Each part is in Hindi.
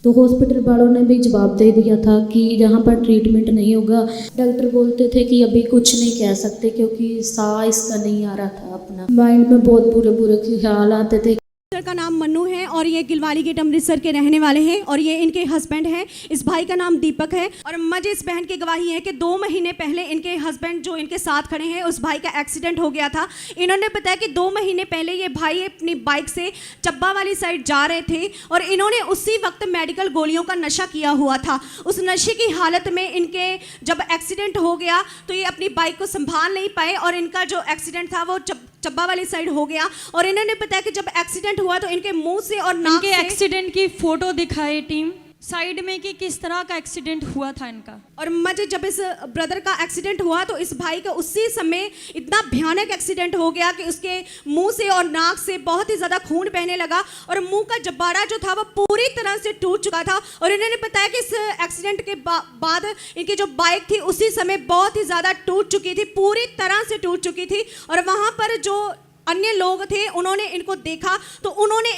तो हॉस्पिटल वालों ने भी जवाब दे दिया था कि यहाँ पर ट्रीटमेंट नहीं होगा। डॉक्टर बोलते थे कि अभी कुछ नहीं कह सकते क्योंकि साह इसका नहीं आ रहा था अपना। माइंड में बहुत बुरे बुरे ख्याल आते थे। का नाम मन्नू है और ये गिलवाली गेट अमृतसर के रहने वाले हैं और ये इनके हस्बैंड हैं। इस भाई का नाम दीपक है और मुझे इस बहन की गवाही है कि 2 महीने पहले इनके हस्बैंड जो इनके साथ खड़े हैं उस भाई का एक्सीडेंट हो गया था। इन्होंने बताया कि 2 महीने पहले ये भाई अपनी बाइक से चब्बा वाली साइड जा रहे थे और इन्होंने उसी वक्त मेडिकल गोलियों का नशा किया हुआ था। उस नशे की हालत में इनके जब एक्सीडेंट हो गया तो ये अपनी बाइक को संभाल नहीं पाए और इनका जो एक्सीडेंट था वो चब्बा वाली साइड हो गया। और इन्होंने बताया कि जब एक्सीडेंट हुआ तो इनके मुंह से और नाक के से एक्सीडेंट की फोटो दिखाए टीम साइड में कि किस तरह का एक्सीडेंट हुआ था इनका। और मुझे जब इस ब्रदर का एक्सीडेंट हुआ तो इस भाई का उसी समय इतना भयानक एक्सीडेंट हो गया कि उसके मुंह से और नाक से बहुत ही ज़्यादा खून बहने लगा और मुंह का जब्बारा जो था वो पूरी तरह से टूट चुका था। और इन्होंने बताया कि इस एक्सीडेंट के बाद इनकी जो बाइक थी उसी समय बहुत ही ज़्यादा टूट चुकी थी, पूरी तरह से टूट चुकी थी। और वहाँ पर जो अन्य लोग थे उन्होंने इनको देखा तो उन्होंने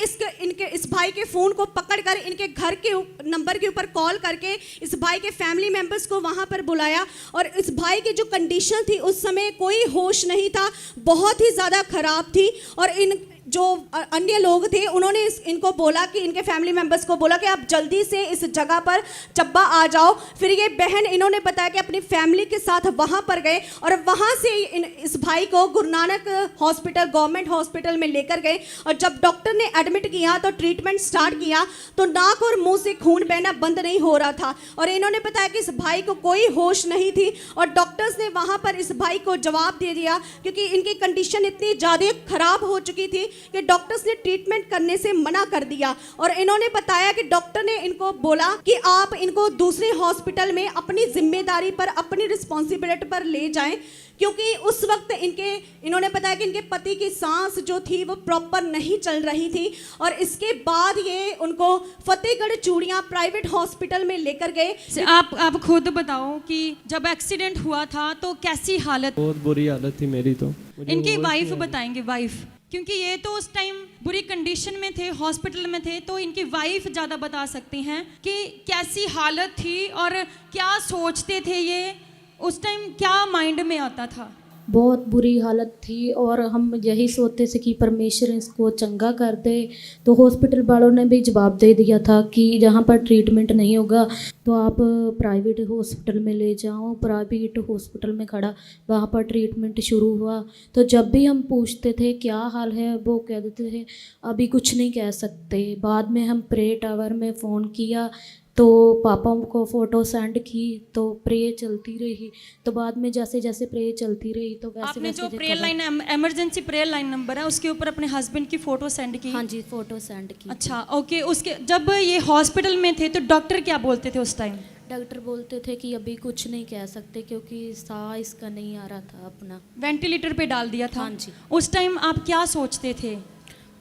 इस भाई के फ़ोन को पकड़कर इनके घर के नंबर के ऊपर कॉल करके इस भाई के फैमिली मेंबर्स को वहाँ पर बुलाया। और इस भाई की जो कंडीशन थी उस समय कोई होश नहीं था, बहुत ही ज़्यादा ख़राब थी। और इन जो अन्य लोग थे उन्होंने इनको बोला कि इनके फैमिली मेंबर्स को बोला कि आप जल्दी से इस जगह पर चब्बा आ जाओ। फिर ये बहन इन्होंने बताया कि अपनी फैमिली के साथ वहाँ पर गए और वहाँ से इस भाई को Guru Nanak hospital government hospital में लेकर गए। और जब डॉक्टर ने एडमिट किया तो ट्रीटमेंट स्टार्ट किया तो नाक और मुंह से खून बहना बंद नहीं हो रहा था। और इन्होंने बताया कि इस भाई को कोई होश नहीं थी और डॉक्टर्स ने वहाँ पर इस भाई को जवाब दे दिया क्योंकि इनकी कंडीशन इतनी ज़्यादा ख़राब हो चुकी थी कि डॉक्टर्स ने ट्रीटमेंट करने से मना कर दिया। और इन्होंने बताया कि डॉक्टर ने इनको बोला कि आप इनको दूसरे हॉस्पिटल में अपनी जिम्मेदारी पर अपनी रिस्पॉन्सिबिलिटी पर ले जाएं क्योंकि उस वक्त इन्होंने बताया कि इनके पति की सांस जो थी वो प्रॉपर नहीं चल रही थी। और इसके बाद ये उनको फतेहगढ़ चूड़ियाँ प्राइवेट हॉस्पिटल में लेकर गए। आप खुद बताओ कि जब एक्सीडेंट हुआ था तो कैसी हालत? बहुत बुरी हालत थी मेरी तो। इनकी वाइफ बताएंगे, वाइफ, क्योंकि ये तो उस टाइम बुरी कंडीशन में थे, हॉस्पिटल में थे, तो इनकी वाइफ ज़्यादा बता सकती हैं कि कैसी हालत थी और क्या सोचते थे ये उस टाइम, क्या माइंड में आता था। बहुत बुरी हालत थी और हम यही सोचते थे कि परमेश्वर इसको चंगा कर दे। तो हॉस्पिटल वालों ने भी जवाब दे दिया था कि यहाँ पर ट्रीटमेंट नहीं होगा तो आप प्राइवेट हॉस्पिटल में ले जाओ। प्राइवेट हॉस्पिटल में खड़ा वहाँ पर ट्रीटमेंट शुरू हुआ। तो जब भी हम पूछते थे क्या हाल है वो कह देते थे अभी कुछ नहीं कह सकते। बाद में हम प्रे टावर में फ़ोन किया तो पापा को फ़ोटो सेंड की तो प्रे चलती रही। तो बाद में जैसे जैसे प्रे चलती रही तो वैसे आपने वैसे जो prayer line emergency prayer line number है उसके ऊपर अपने हस्बैंड की फ़ोटो सेंड की? हाँ जी, फ़ोटो सेंड की। अच्छा, ओके। उसके जब ये हॉस्पिटल में थे तो डॉक्टर क्या बोलते थे उस टाइम? डॉक्टर बोलते थे कि अभी कुछ नहीं कह सकते क्योंकि साह इसका नहीं आ रहा था अपना। वेंटिलेटर पे डाल दिया था? हाँ जी। उस टाइम आप क्या सोचते थे?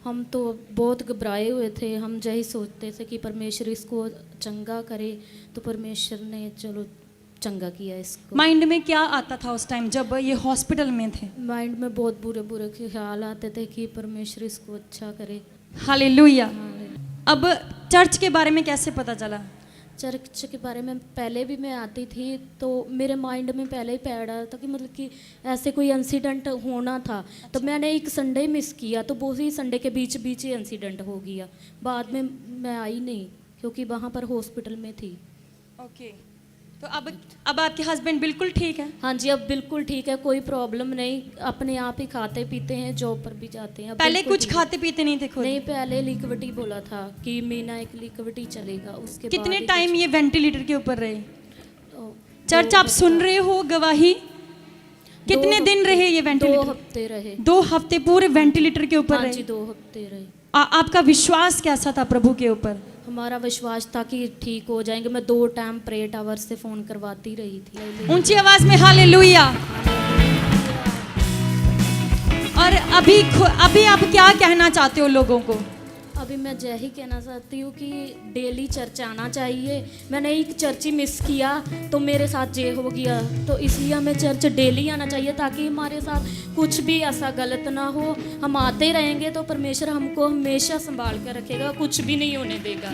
हम तो बहुत घबराए हुए थे। हम यही सोचते थे कि परमेश्वर इसको चंगा करे। तो परमेश्वर ने चलो चंगा किया इसको। माइंड में क्या आता था उस टाइम जब ये हॉस्पिटल में थे? माइंड में बहुत बुरे बुरे ख्याल आते थे कि परमेश्वर इसको अच्छा करे। हालेलुया। अब चर्च के बारे में कैसे पता चला? चर्च के बारे में पहले भी मैं आती थी तो मेरे माइंड में पहले ही पैड आया था कि मतलब कि ऐसे कोई इंसिडेंट होना था। तो मैंने एक संडे मिस किया तो वो ही संडे के बीच बीच ही इंसिडेंट हो गया। बाद में मैं आई नहीं क्योंकि वहाँ पर हॉस्पिटल में थी। ओके। तो अब आपके हस्बैंड बिल्कुल ठीक है? हाँ जी, अब बिल्कुल ठीक है, कोई प्रॉब्लम नहीं। अपने आप ही खाते पीते हैं, जॉब पर भी जाते हैं। पहले कुछ खाते पीते नहीं थे खुद? नहीं, पहले लिक्विड ही बोला था कि महीना एक लिक्विड ही चलेगा। उसके कितने बाद टाइम ये वेंटिलेटर के ऊपर रहे? चर्च 2 आप सुन रहे हो गवाही? कितने दिन रहे ये वेंटिलेटर? 2 हफ्ते रहे। 2 हफ्ते पूरे वेंटिलेटर के ऊपर हाँ रहे? जी, 2 हफ्ते रहे। आपका विश्वास कैसा था प्रभु के ऊपर? हमारा विश्वास था कि ठीक हो जाएंगे। मैं 2 टाइम प्रे टावर से फ़ोन करवाती रही थी। ऊंची आवाज में हालेलुया। और अभी आप क्या कहना चाहते हो लोगों को? अभी मैं यही कहना चाहती हूँ कि डेली चर्च आना चाहिए। मैंने एक चर्च ही मिस किया तो मेरे साथ ये हो गया। तो इसलिए हमें चर्च डेली आना चाहिए ताकि हमारे साथ कुछ भी ऐसा गलत ना हो। हम आते रहेंगे तो परमेश्वर हमको हमेशा संभाल कर रखेगा, कुछ भी नहीं होने देगा।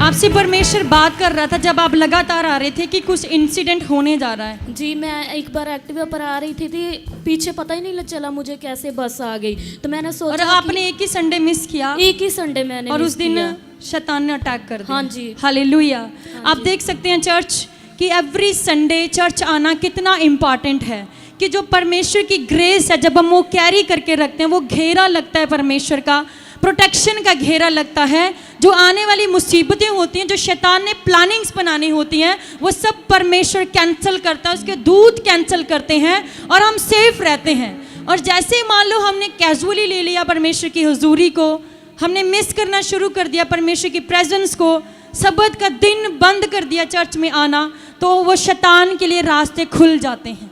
आपसे परमेश्वर बात कर रहा था जब आप लगातार आ रहे थे कि कुछ इंसिडेंट होने जा रहा है। जी, मैं एक बार एक्टिवा पर आ रही थी पीछे पता ही नहीं चला मुझे कैसे बस आ गई, तो मैंने और सोचा आपने एक ही संडे मिस किया, एक ही संडे मैंने और मिस उस दिन किया। शैतान ने अटैक कर दिया। हाँ जी। हालेलुया। आप देख सकते हैं चर्च कि एवरी संडे चर्च आना कितना इम्पॉर्टेंट है, कि जो परमेश्वर की ग्रेस है जब हम वो कैरी करके रखते हैं, वो घेरा लगता है परमेश्वर का, प्रोटेक्शन का घेरा लगता है। जो आने वाली मुसीबतें होती हैं, जो शैतान ने प्लानिंग्स बनानी होती हैं, वो सब परमेश्वर कैंसिल करता है, उसके दूत कैंसिल करते हैं और हम सेफ रहते हैं। और जैसे मान लो हमने कैजुअली ले लिया परमेश्वर की हुजूरी को, हमने मिस करना शुरू कर दिया परमेश्वर की प्रेजेंस को, सबत का दिन बंद कर दिया चर्च में आना, तो वो शैतान के लिए रास्ते खुल जाते हैं।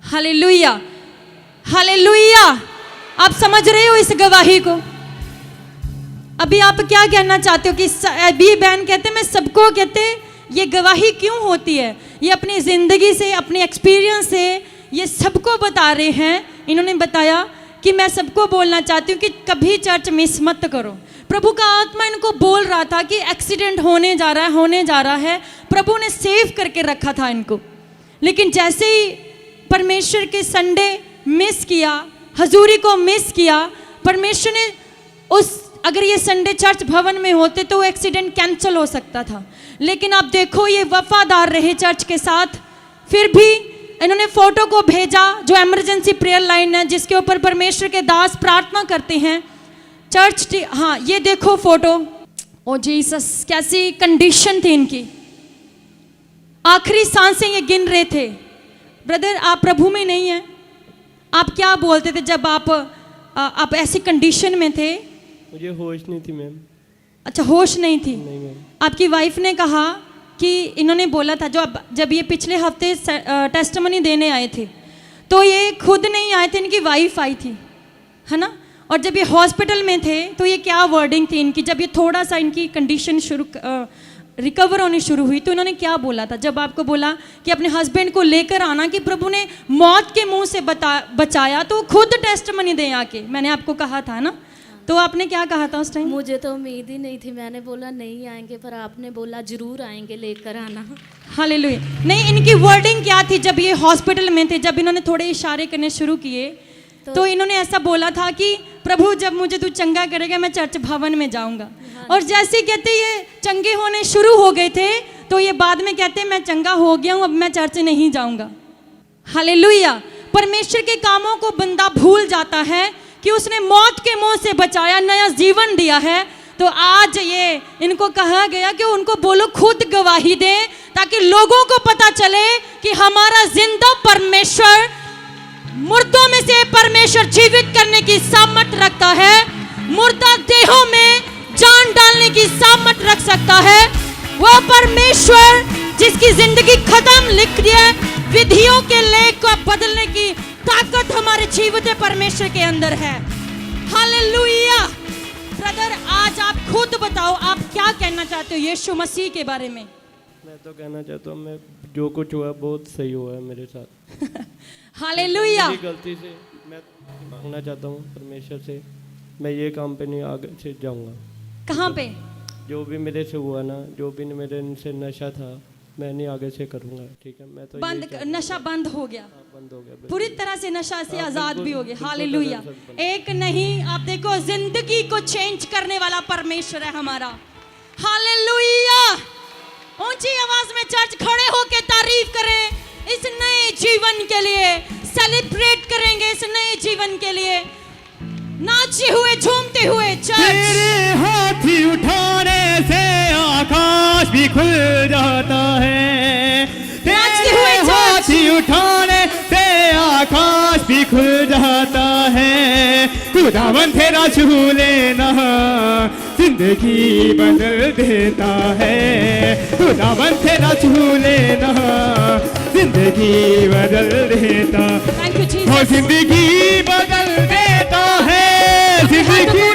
Hallelujah, hallelujah. आप समझ रहे हो इस गवाही को? अभी आप क्या कहना चाहते हो कि अभी बहन कहते मैं सबको कहते ये गवाही क्यों होती है, ये अपनी ज़िंदगी से, अपने एक्सपीरियंस से ये सबको बता रहे हैं। इन्होंने बताया कि मैं सबको बोलना चाहती हूँ कि कभी चर्च मिस मत करो। प्रभु का आत्मा इनको बोल रहा था कि एक्सीडेंट होने जा रहा है, होने जा रहा है। प्रभु ने सेव करके रखा था इनको, लेकिन जैसे ही परमेश्वर के संडे मिस किया, हजूरी को मिस किया, परमेश्वर ने उस, अगर ये संडे चर्च भवन में होते तो वो एक्सीडेंट कैंसिल हो सकता था। लेकिन आप देखो ये वफादार रहे चर्च के साथ, फिर भी इन्होंने फोटो को भेजा जो इमरजेंसी प्रेयर लाइन है जिसके ऊपर परमेश्वर के दास प्रार्थना करते हैं। चर्च, हाँ ये देखो फोटो, ओ जीसस, कैसी कंडीशन थी इनकी, आखिरी सांसें ये गिन रहे थे। ब्रदर आप प्रभु में नहीं हैं, आप क्या बोलते थे जब आप ऐसी कंडीशन में थे? मुझे होश नहीं थी मैम। अच्छा, होश नहीं थी। नहीं मैम। आपकी वाइफ ने कहा कि इन्होंने बोला था जब ये पिछले हफ्ते टेस्टिमनी देने आए थे, तो ये खुद नहीं आए थे, इनकी वाइफ आई थी, है ना। और जब ये हॉस्पिटल में थे तो ये क्या वर्डिंग थी इनकी, जब ये थोड़ा सा इनकी कंडीशन रिकवर होनी शुरू हुई तो इन्होंने क्या बोला था? जब आपको बोला कि अपने हस्बैंड को लेकर आना, कि प्रभु ने मौत के मुंह से बचाया, तो खुद टेस्टिमनी दें आके, मैंने आपको कहा था ना। तो आपने क्या कहा था उस टाइम? मुझे तो उम्मीद ही नहीं थी, मैंने बोला नहीं आएंगे, पर आपने बोला जरूर आएंगे, लेकर आना। हालेलुया। नहीं, इनकी वर्डिंग क्या थी जब ये हॉस्पिटल में थे, जब इन्होंने थोड़े इशारे करने शुरू किए तो इन्होंने ऐसा बोला था कि प्रभु जब मुझे तू चंगा करेगा मैं चर्च भवन में जाऊंगा। और जैसे कहते ये चंगे होने शुरू हो गए थे तो ये बाद में कहते मैं चंगा हो गया हूँ, अब मैं चर्च नहीं जाऊंगा। हालेलुया। परमेश्वर के कामों को बंदा भूल जाता है कि उसने मौत के मुंह से बचाया, नया जीवन दिया है। तो आज ये इनको कहा गया कि उनको बोलो खुद गवाही दें, ताकि लोगों को पता चले कि हमारा जिंदा परमेश्वर मुर्दों में से परमेश्वर जीवित करने की सामर्थ रखता है, मुर्दा देहों में जान डालने की सामर्थ रख सकता है। वो परमेश्वर जिसकी जिंदगी खत्म लिख दिया, विधियों के लेख को बदलने की ताकत हमारे जीवित परमेश्वर के अंदर है। हालेलुया। ब्रदर आज आप खुद बताओ, आप क्या कहना चाहते हो यीशु मसीह के बारे में? मैं तो कहना चाहता हूँ मैं जो कुछ हुआ बहुत सही हुआ है मेरे साथ। हालेलुया। मेरी गलती से मैं मांगना चाहता हूँ परमेश्वर से, मैं ये काम पे नहीं आगे से जाऊँगा। कहाँ पे? जो भी मेरे से हुआ ना, जो भी मेरे से नशा था, मैं नहीं आगे से करूँगा। ठीक है, मैं तो बंद, नशा बंद हो गया, बंद हो गया, पूरी तरह से नशा से हाँ, आजाद भी हो गए। बिल्कुल हालेलुया। एक नहीं, आप देखो जिंदगी को चेंज करने वाला परमेश्वर है हमारा। हालेलुया। ऊंची आवाज में चर्च खड़े होके तारीफ करें इस नए जीवन के लिए, सेलिब्रेट करेंगे इस नए जीवन के लिए, नाचते हुए झूमते हुए। तेरे हाथी उठाने से आकाश भी खुल जाता है, तेरे हाथी उठाने से आकाश भी खुल जाता है। खुदावन तेरा छू लेना जिंदगी बदल देता है, खुदावन तेरा छू लेना जिंदगी बदल देता, थैंक यू वो जिंदगी बदल देता है, जिंदगी